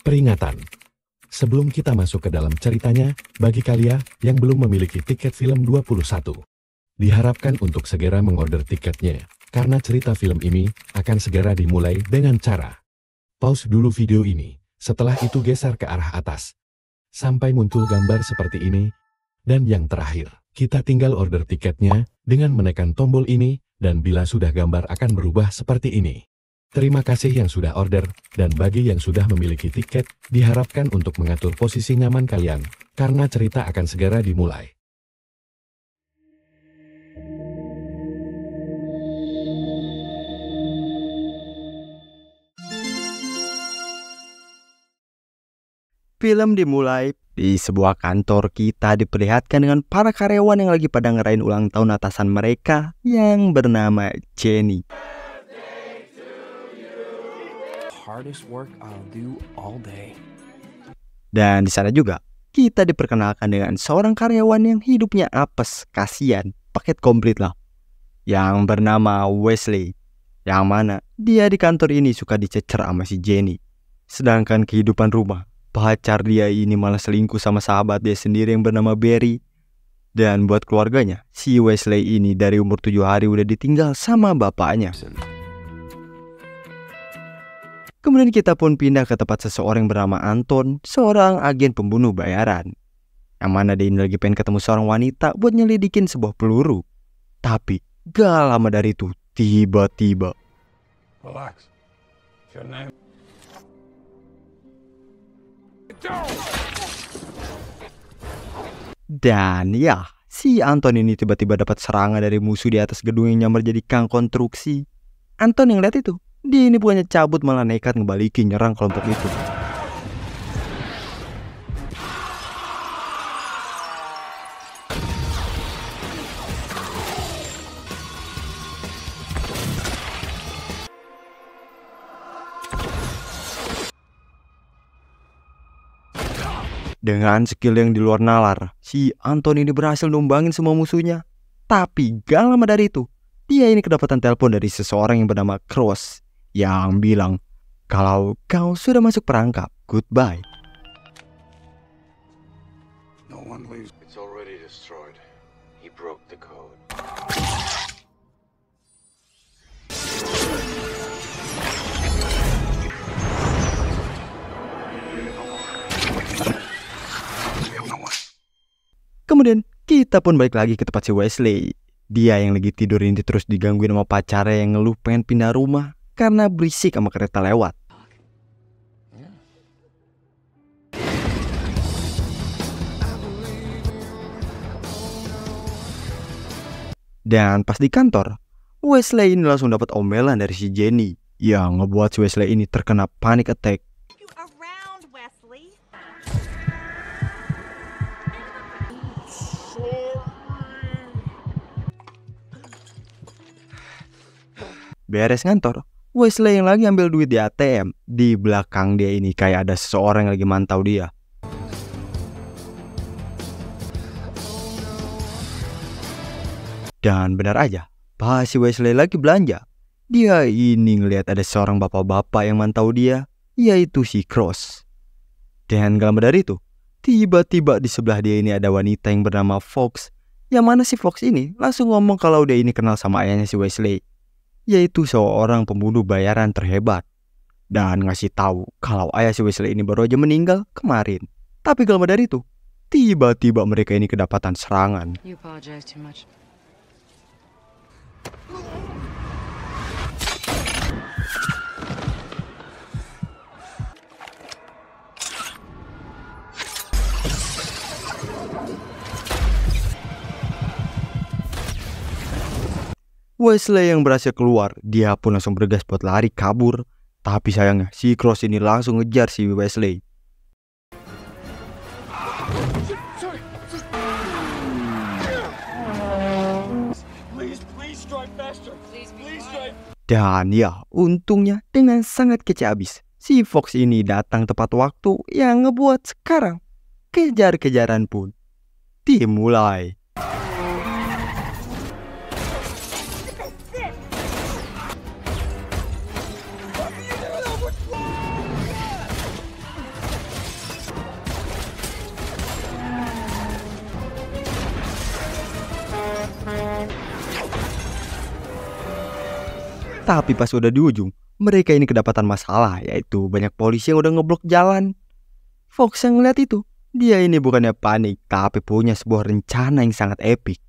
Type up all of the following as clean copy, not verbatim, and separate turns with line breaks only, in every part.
Peringatan. Sebelum kita masuk ke dalam ceritanya, bagi kalian yang belum memiliki tiket film 21, diharapkan untuk segera mengorder tiketnya, karena cerita film ini akan segera dimulai dengan cara pause dulu video ini, setelah itu geser ke arah atas, sampai muncul gambar seperti ini, dan yang terakhir, kita tinggal order tiketnya dengan menekan tombol ini, dan bila sudah gambar akan berubah seperti ini. Terima kasih yang sudah order, dan bagi yang sudah memiliki tiket, diharapkan untuk mengatur posisi nyaman kalian, karena cerita akan segera dimulai.
Film dimulai di sebuah kantor. Kita diperlihatkan dengan para karyawan yang lagi pada ngerayain ulang tahun atasan mereka yang bernama Jenny.
Hardest work I'll do all day.
Dan di sana juga kita diperkenalkan dengan seorang karyawan yang hidupnya apes, kasihan, paket komplit lah, yang bernama Wesley. Yang mana dia di kantor ini suka dicecer sama si Jenny. Sedangkan kehidupan rumah, pacar dia ini malah selingkuh sama sahabat dia sendiri yang bernama Barry. Dan buat keluarganya, si Wesley ini dari umur 7 hari udah ditinggal sama bapaknya. Kemudian kita pun pindah ke tempat seseorang yang bernama Anton, seorang agen pembunuh bayaran. Yang mana dia ini lagi pengen ketemu seorang wanita buat nyelidikin sebuah peluru. Tapi gak lama dari itu, tiba-tiba
Relax. Your name.
dan ya, si Anton ini tiba-tiba dapat serangan dari musuh di atas gedung yang nyamar jadi kang konstruksi. Anton yang lihat itu, dia ini bukannya cabut malah nekat ngebalikin nyerang kelompok itu. Dengan skill yang di luar nalar, si Anton ini berhasil numbangin semua musuhnya. Tapi gak lama dari itu, dia ini kedapatan telepon dari seseorang yang bernama Cross yang bilang kalau kau sudah masuk perangkap, goodbye.
No one leaves. It's already destroyed. He broke the code.
Kemudian kita pun balik lagi ke tempat si Wesley. Dia yang lagi tidur ini terus digangguin sama pacarnya yang ngeluh pengen pindah rumah karena berisik sama kereta lewat. Dan pas di kantor, Wesley ini langsung dapat omelan dari si Jenny yang ngebuat si Wesley ini terkena panic attack. Beres ngantor, Wesley yang lagi ambil duit di ATM. Di belakang dia ini kayak ada seseorang yang lagi mantau dia. Dan benar aja, pas si Wesley lagi belanja, dia ini ngelihat ada seorang bapak-bapak yang mantau dia, yaitu si Cross. Dan gak lama dari itu, tiba-tiba di sebelah dia ini ada wanita yang bernama Fox. Yang mana si Fox ini langsung ngomong kalau dia ini kenal sama ayahnya si Wesley, yaitu seorang pembunuh bayaran terhebat. Dan ngasih tahu kalau ayah si Wesley ini baru aja meninggal kemarin. Tapi gak lama dari itu, tiba-tiba mereka ini kedapatan serangan. Wesley yang berhasil keluar, dia pun langsung bergegas buat lari kabur. Tapi sayangnya si Cross ini langsung ngejar si Wesley. Dan ya, untungnya dengan sangat kece abis, si Fox ini datang tepat waktu yang ngebuat sekarang kejar-kejaran pun dimulai. Tapi pas udah di ujung, mereka ini kedapatan masalah, yaitu banyak polisi yang udah ngeblok jalan. Fox yang ngeliat itu, dia ini bukannya panik, tapi punya sebuah rencana yang sangat epik.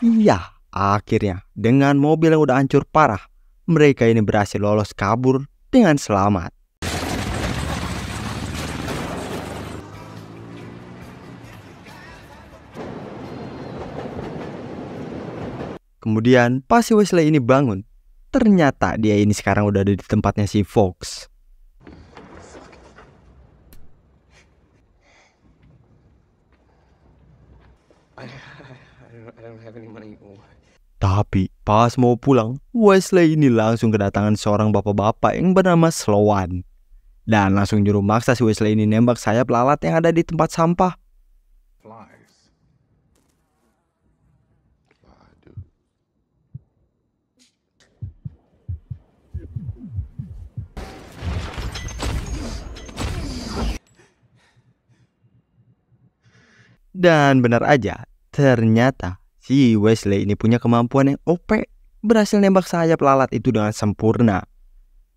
Iya, akhirnya dengan mobil yang udah hancur parah, mereka ini berhasil lolos kabur dengan selamat. Kemudian pas si Wesley ini bangun, ternyata dia ini sekarang udah ada di tempatnya si Fox.
I don't have any money.
Tapi pas mau pulang, Wesley ini langsung kedatangan seorang bapak-bapak yang bernama Sloan. Dan langsung nyuruh maksa si Wesley ini nembak sayap lalat yang ada di tempat sampah.
Flies. Aduh.
Dan benar aja, ternyata si Wesley ini punya kemampuan yang OP, berhasil nembak sayap lalat itu dengan sempurna.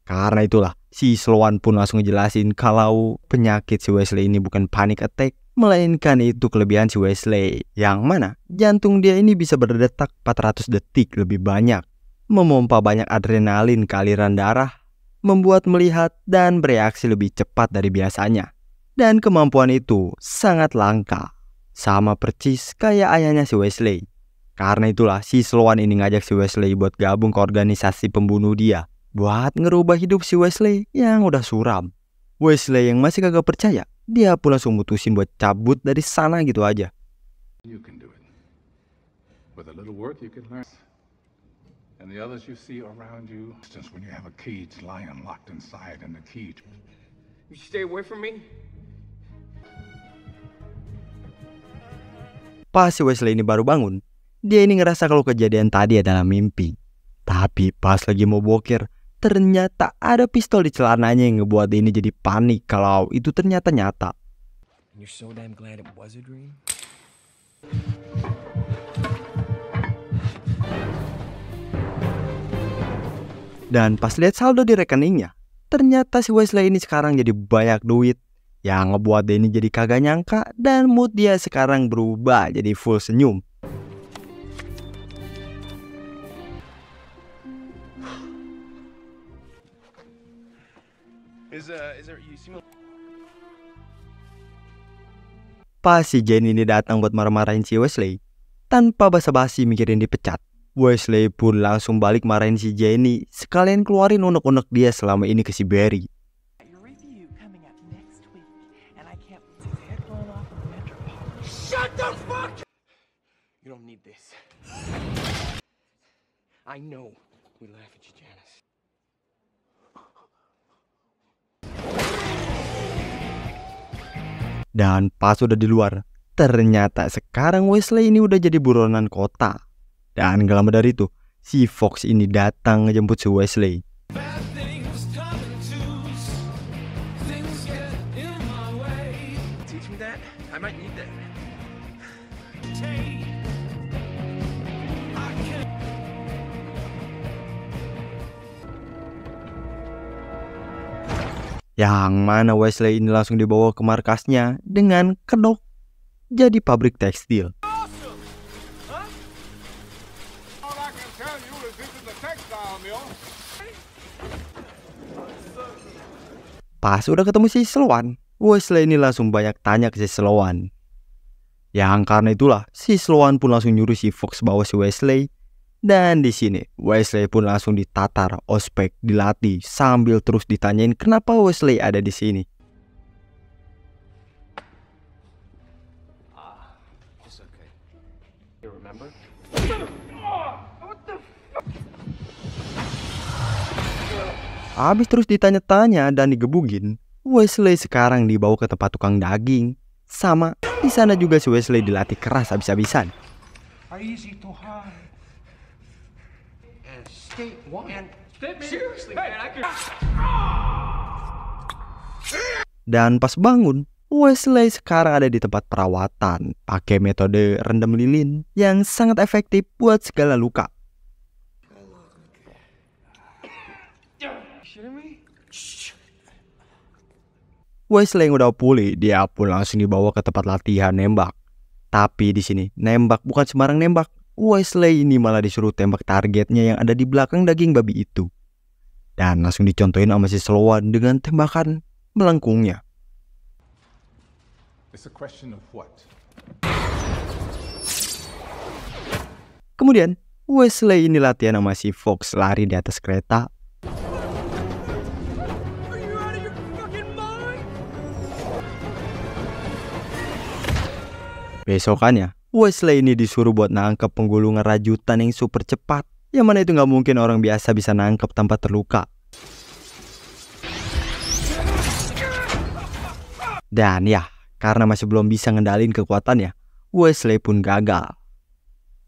Karena itulah, si Sloan pun langsung ngejelasin kalau penyakit si Wesley ini bukan panic attack, melainkan itu kelebihan si Wesley. Yang mana jantung dia ini bisa berdetak 400 detik lebih banyak, memompa banyak adrenalin ke aliran darah, membuat melihat dan bereaksi lebih cepat dari biasanya. Dan kemampuan itu sangat langka, sama percis kayak ayahnya si Wesley. Karena itulah si Sloan ini ngajak si Wesley buat gabung ke organisasi pembunuh dia, buat ngerubah hidup si Wesley yang udah suram. Wesley yang masih kagak percaya, dia pun langsung mutusin buat cabut dari sana gitu aja.
You can do it. With a little work, you can learn. And the others you see around you, just when you have a caged lion locked inside and the key.
You stay away from me?
Pas si Wesley ini baru bangun, dia ini ngerasa kalau kejadian tadi adalah mimpi. Tapi pas lagi mau boker, ternyata ada pistol di celananya yang ngebuat dia ini jadi panik kalau itu ternyata nyata.
And you're so damn glad it was a dream?
Dan pas lihat saldo di rekeningnya, ternyata si Wesley ini sekarang jadi banyak duit, yang ngebuat dia ini jadi kagak nyangka dan mood dia sekarang berubah jadi full senyum. Pas si Jenny ini datang buat marah-marahin si Wesley, tanpa basa-basi mikirin dipecat, Wesley pun langsung balik marahin si Jenny, sekalian keluarin unek-unek dia selama ini ke si Barry.
Your review coming up next week, and I can't wait to see it going off in the Metropolitan. Shut the fuck!
You don't need this. I know we laugh at you, Janice.
Dan pas udah di luar, ternyata sekarang Wesley ini udah jadi buronan kota. Dan gak lama dari itu, si Fox ini datang ngejemput si Wesley.
Teach me that? I might need that.
Yang mana Wesley ini langsung dibawa ke markasnya dengan kedok jadi pabrik tekstil.
All I can tell you is this is a textile mill.
Pas udah ketemu si Sloan, Wesley ini langsung banyak tanya ke si Sloan. Yang karena itulah si Sloan pun langsung nyuruh si Fox bawa si Wesley. Dan di sini Wesley pun langsung ditatar, ospek, dilatih sambil terus ditanyain kenapa Wesley ada di sini.
It's okay. You remember?
Habis terus ditanya-tanya dan digebugin, Wesley sekarang dibawa ke tempat tukang daging. Sama di sana juga si Wesley dilatih keras habis-habisan.
Easy to hide.
And stay one. Seriously, man, I could.
Dan pas bangun, Wesley sekarang ada di tempat perawatan, pakai metode rendam lilin yang sangat efektif buat segala luka. Wesley yang udah pulih, dia pun langsung dibawa ke tempat latihan nembak. Tapi di sini nembak bukan sembarang nembak. Wesley ini malah disuruh tembak targetnya yang ada di belakang daging babi itu. Dan langsung dicontohin sama si Sloan dengan tembakan melengkungnya.
It's a question of what?
Kemudian Wesley ini latihan sama si Fox lari di atas kereta. Besokannya, Wesley ini disuruh buat nangkep penggulungan rajutan yang super cepat. Yang mana itu nggak mungkin orang biasa bisa nangkep tanpa terluka. Dan ya, karena masih belum bisa ngendalin kekuatannya, Wesley pun gagal.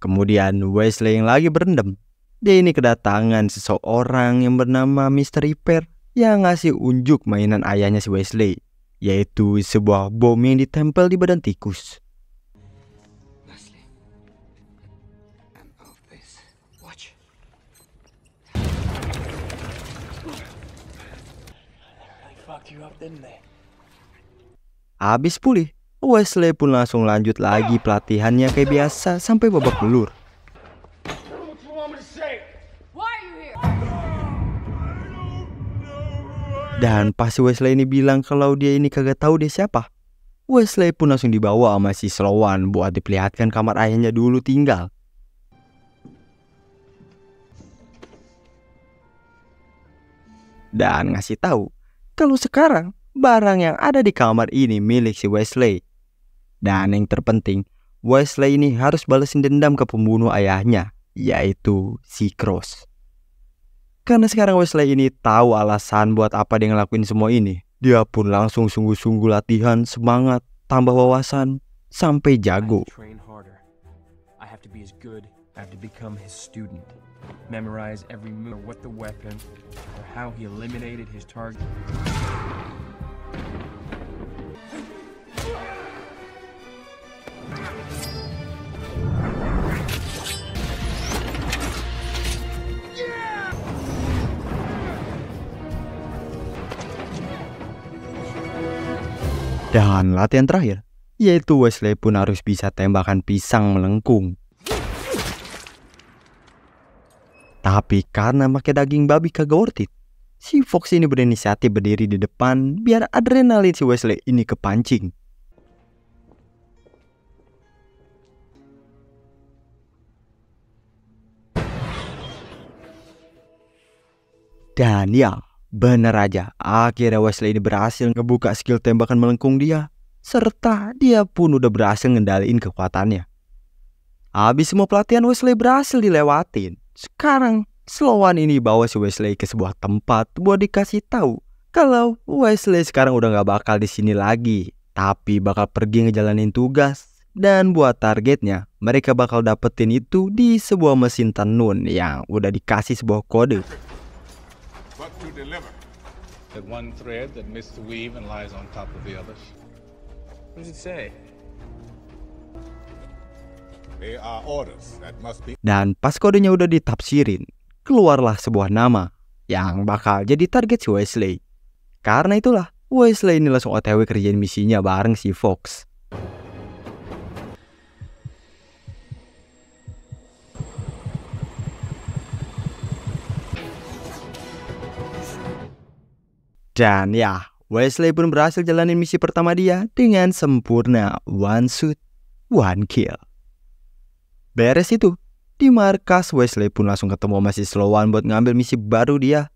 Kemudian Wesley yang lagi berendam, dia ini kedatangan seseorang yang bernama Mr. Repair yang ngasih unjuk mainan ayahnya si Wesley, yaitu sebuah bom yang ditempel di badan tikus. Abis pulih, Wesley pun langsung lanjut lagi pelatihannya kayak biasa sampai babak belur. Dan pas Wesley ini bilang kalau dia ini kagak tahu dia siapa, Wesley pun langsung dibawa sama si Sloan buat diperlihatkan kamar ayahnya dulu tinggal. Dan ngasih tahu kalau sekarang barang yang ada di kamar ini milik si Wesley. Dan yang terpenting, Wesley ini harus balesin dendam ke pembunuh ayahnya, yaitu si Cross. Karena sekarang Wesley ini tahu alasan buat apa dia ngelakuin semua ini, dia pun langsung sungguh-sungguh latihan, semangat, tambah wawasan, sampai jago.
I have to become his student. Memorize every move, what the weapon, or how he eliminated his target.
Dan latihan terakhir, yaitu Wesley pun harus bisa tembakan pisang melengkung. Tapi karena pakai daging babi kagak worth it, si Fox ini berinisiatif berdiri di depan biar adrenalin si Wesley ini kepancing. Dan ya, bener aja, akhirnya Wesley ini berhasil ngebuka skill tembakan melengkung dia. Serta dia pun udah berhasil ngendaliin kekuatannya. Habis semua pelatihan Wesley berhasil dilewatin. Sekarang Sloan ini bawa si Wesley ke sebuah tempat buat dikasih tahu kalau Wesley sekarang udah gak bakal di sini lagi, tapi bakal pergi ngejalanin tugas. Dan buat targetnya, mereka bakal dapetin itu di sebuah mesin tenun yang udah dikasih sebuah kode.
What to deliver? That one thread that missed the weave and lies on top of the others.
What does it say?
They are orders that must be.
Dan pas kodenya udah ditafsirin, keluarlah sebuah nama yang bakal jadi target si Wesley. Karena itulah, Wesley ini langsung OTW kerjain misinya bareng si Fox. Dan ya, Wesley pun berhasil jalanin misi pertama dia dengan sempurna, one shoot, one kill. Beres itu, di markas Wesley pun langsung ketemu sama si Sloan buat ngambil misi baru dia.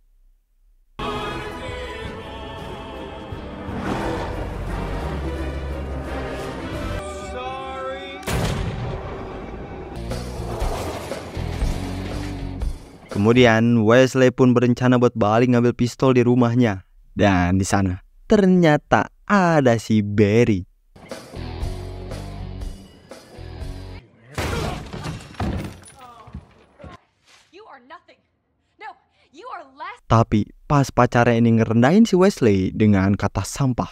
Kemudian Wesley pun berencana buat balik ngambil pistol di rumahnya. Dan di sana ternyata ada si Barry. Tapi pas pacarnya ini ngerendahin si Wesley dengan kata sampah,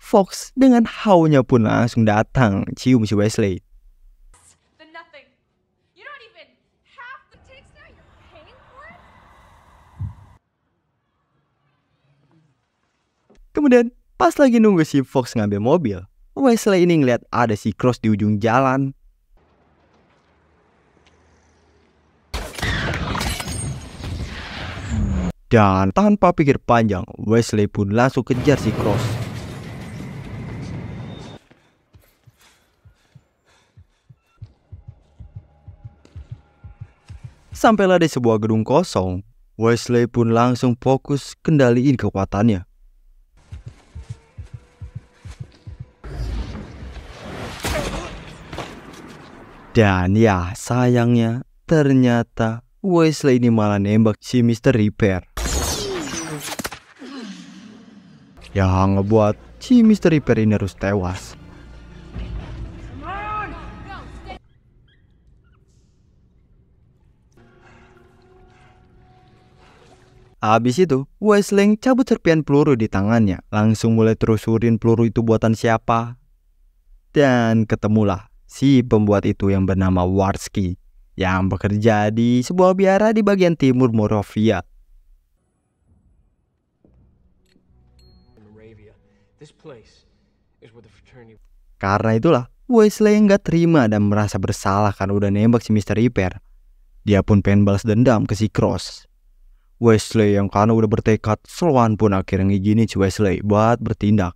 Fox dengan haunya pun langsung datang cium si Wesley.
The nothing. You don't even have the takes now. You're paying for it?
Kemudian pas lagi nunggu si Fox ngambil mobil, Wesley ini ngeliat ada si Cross di ujung jalan. Dan tanpa pikir panjang, Wesley pun langsung kejar si Cross. Sampailah di sebuah gedung kosong, Wesley pun langsung fokus kendaliin kekuatannya. Dan ya sayangnya, ternyata Wesley ini malah nembak si Mr. Repair. Yang ngebuat si Mr. Repair ini harus tewas. Habis itu, Wesley cabut serpian peluru di tangannya, langsung mulai terusurin peluru itu buatan siapa. Dan ketemulah si pembuat itu yang bernama Warsky, yang bekerja di sebuah biara di bagian timur Moravia.
This place is where the fraternity.
Karena itulah, Wesley nggak terima dan merasa bersalah karena udah nembak si Mr. Repair. Dia pun pengen balas dendam ke si Cross. Wesley yang karena udah bertekad, Sloan pun akhirnya ngizinin si Wesley buat bertindak.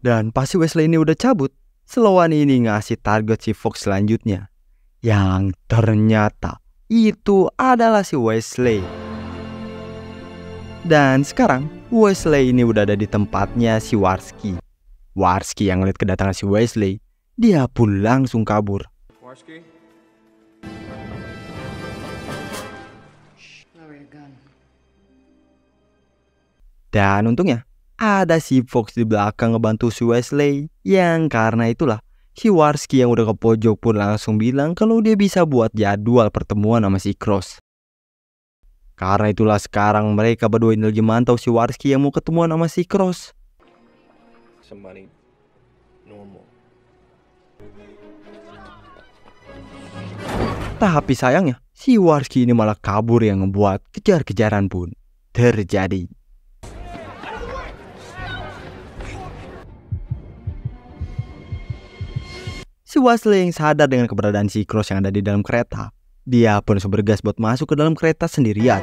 Dan pas si Wesley ini udah cabut, Sloan ini ngasih target si Fox selanjutnya. Yang ternyata itu adalah si Wesley. Dan sekarang Wesley ini udah ada di tempatnya si Warsky. Warsky yang ngeliat kedatangan si Wesley, dia pun langsung kabur.
Warsky?
Lower your gun.
Dan untungnya ada si Fox di belakang ngebantu si Wesley. Yang karena itulah si Warsky yang udah ke pojok pun langsung bilang kalau dia bisa buat jadwal pertemuan sama si Cross. Karena itulah sekarang mereka berdua ini lagi mantau si Warsky yang mau ketemuan sama si Cross.
Somebody normal.
Tapi sayangnya si Warsky ini malah kabur yang ngebuat kejar-kejaran pun terjadi. Si Wesley yang sadar dengan keberadaan si Cross yang ada di dalam kereta, dia pun langsung bergas buat masuk ke dalam kereta sendirian.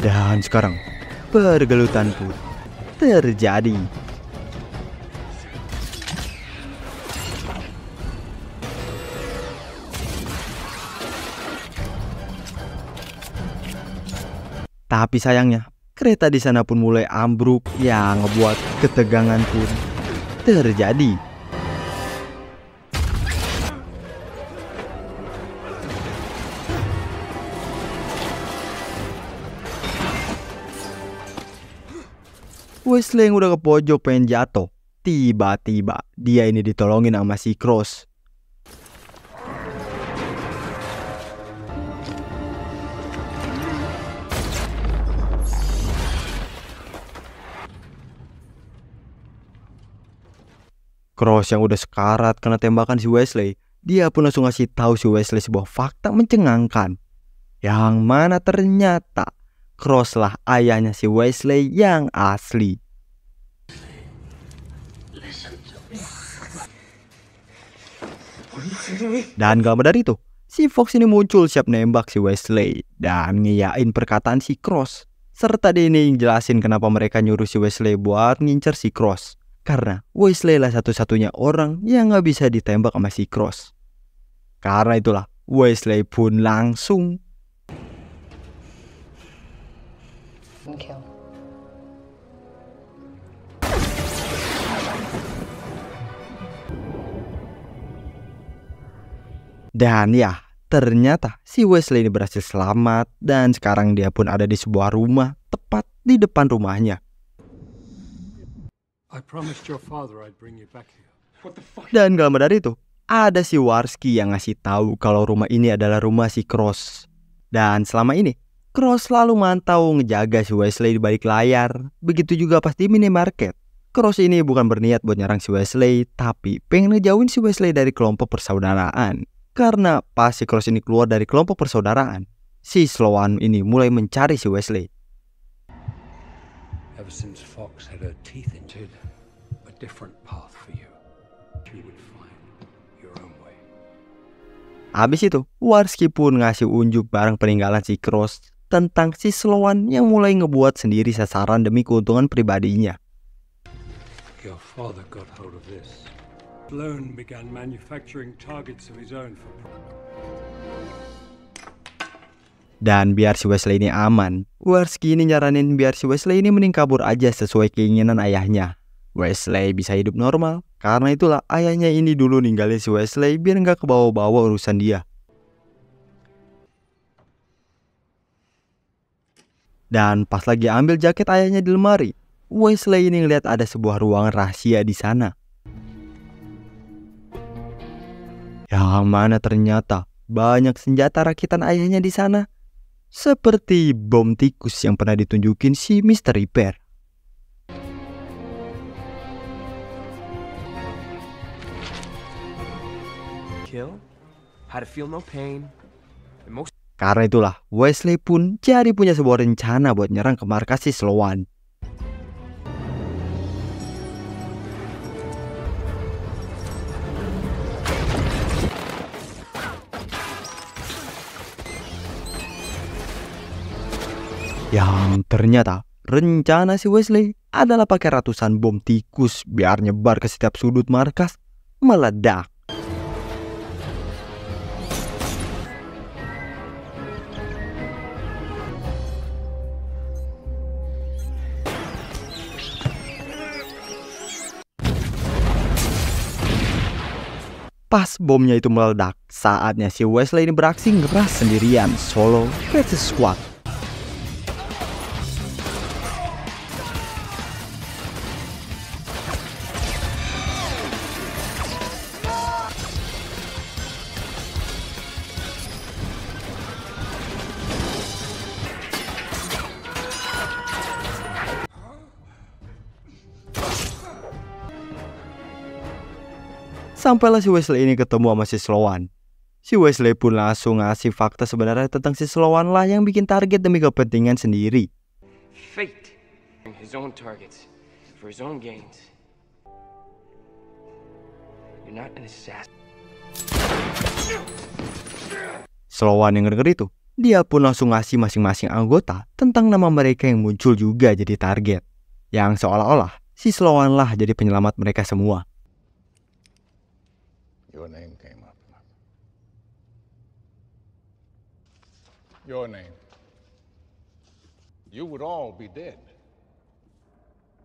Dan sekarang pergelutan pun terjadi. Tapi sayangnya, kereta di sana pun mulai ambruk yang ngebuat ketegangan pun terjadi. Wesley yang udah ke pojok pengen jatuh, tiba-tiba dia ini ditolongin sama si Cross. Cross yang udah sekarat kena tembakan si Wesley, dia pun langsung ngasih tahu si Wesley sebuah fakta mencengangkan. Yang mana ternyata Cross lah ayahnya si Wesley yang asli. Dan gak lama dari itu, si Fox ini muncul siap nembak si Wesley dan ngiyain perkataan si Cross. Serta dia ini jelasin kenapa mereka nyuruh si Wesley buat ngincer si Cross. Karena Wesley lah satu-satunya orang yang gak bisa ditembak sama si Cross. Karena itulah Wesley pun langsung
Kill.
Dan ya, ternyata si Wesley ini berhasil selamat dan sekarang dia pun ada di sebuah rumah tepat di depan rumahnya.
I promised your father I'd bring you back here.
What the fuck?
Dan gak lama dari itu, ada si Warski yang ngasih tahu kalau rumah ini adalah rumah si Cross. Dan selama ini, Cross selalu mantau ngejaga si Wesley di balik layar. Begitu juga pas di minimarket. Cross ini bukan berniat buat nyerang si Wesley, tapi pengen ngejauhin si Wesley dari kelompok persaudaraan. Karena pas si Cross ini keluar dari kelompok persaudaraan, si Sloan ini mulai mencari si Wesley.
Ever since Fox had her teeth into a different path for you, you would find your own way.
Habis itu, Warski pun ngasih unjuk barang peninggalan si Cross tentang si Sloan yang mulai ngebuat sendiri sasaran demi keuntungan pribadinya.
Your father got hold of this. Sloan began manufacturing targets of his own for
Dan biar si Wesley ini aman, Warski ini nyaranin biar si Wesley ini mending kabur aja sesuai keinginan ayahnya. Wesley bisa hidup normal, karena itulah ayahnya ini dulu ninggalin si Wesley biar nggak kebawa-bawa urusan dia. Dan pas lagi ambil jaket ayahnya di lemari, Wesley ini ngeliat ada sebuah ruangan rahasia di sana. Yang mana ternyata banyak senjata rakitan ayahnya di sana. Seperti bom tikus yang pernah ditunjukin si Mr. Repair.
Kill? How to feel no pain.
Karena itulah, Wesley pun jadi punya sebuah rencana buat nyerang ke markas si Sloan. Yang ternyata rencana si Wesley adalah pakai ratusan bom tikus biar nyebar ke setiap sudut markas, meledak. Pas bomnya itu meledak, saatnya si Wesley ini beraksi ngeras sendirian, solo versus squad. Sampailah si Wesley ini ketemu sama si Sloan. Si Wesley pun langsung ngasih fakta sebenarnya tentang si Sloan lah yang bikin target demi kepentingan sendiri.
Fate. His own targets. For his own gains. You're not an assassin.
Sloan yang denger itu, dia pun langsung ngasih masing-masing anggota tentang nama mereka yang muncul juga jadi target. Yang seolah-olah si Sloan lah jadi penyelamat mereka semua.
Your name came up. Your name. You would all be dead.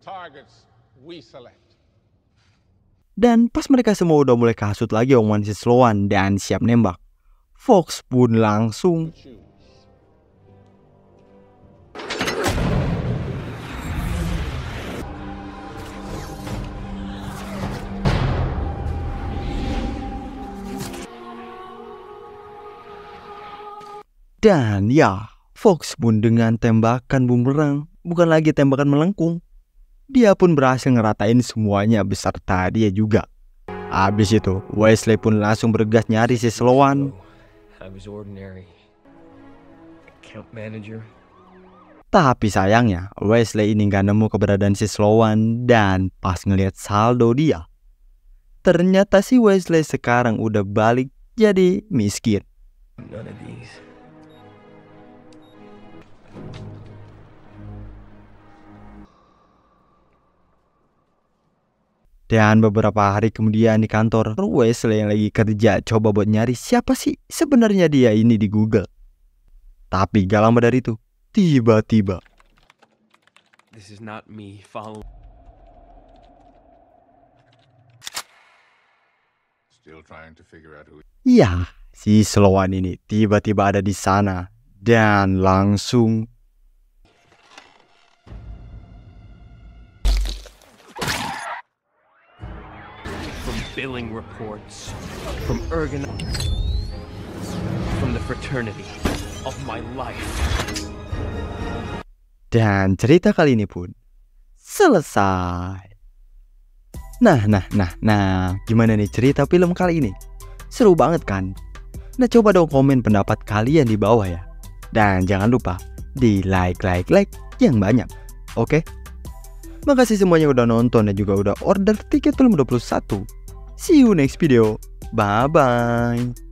Targets we select.
Dan pas mereka semua udah mulai kasut lagi omongan si Sloan dan siap nembak, Fox pun langsung dan ya, Fox pun dengan tembakan bumerang, bukan lagi tembakan melengkung. Dia pun berhasil ngeratain semuanya beserta dia juga. Habis itu, Wesley pun langsung bergegas nyari si Sloan.
I was ordinary account manager.
Tapi sayangnya, Wesley ini gak nemu keberadaan si Sloan dan pas ngelihat saldo dia, ternyata si Wesley sekarang udah balik jadi miskin.
None of these.
Dan beberapa hari kemudian di kantor, Wesley yang lagi kerja coba buat nyari siapa sih sebenarnya dia ini di Google. Tapi gak lama dari itu, tiba-tiba
This is not me. Follow.
Still trying to figure out who.
ya, si Sloan ini tiba-tiba ada di sana dan langsung
billing reports from from the fraternity of my life.
Dan cerita kali ini pun selesai. Nah, gimana nih cerita film kali ini? Seru banget kan? Nah, coba dong komen pendapat kalian di bawah ya. Dan jangan lupa di like yang banyak. Oke? Makasih semuanya udah nonton dan juga udah order tiket film 21. See you next video. Bye-bye.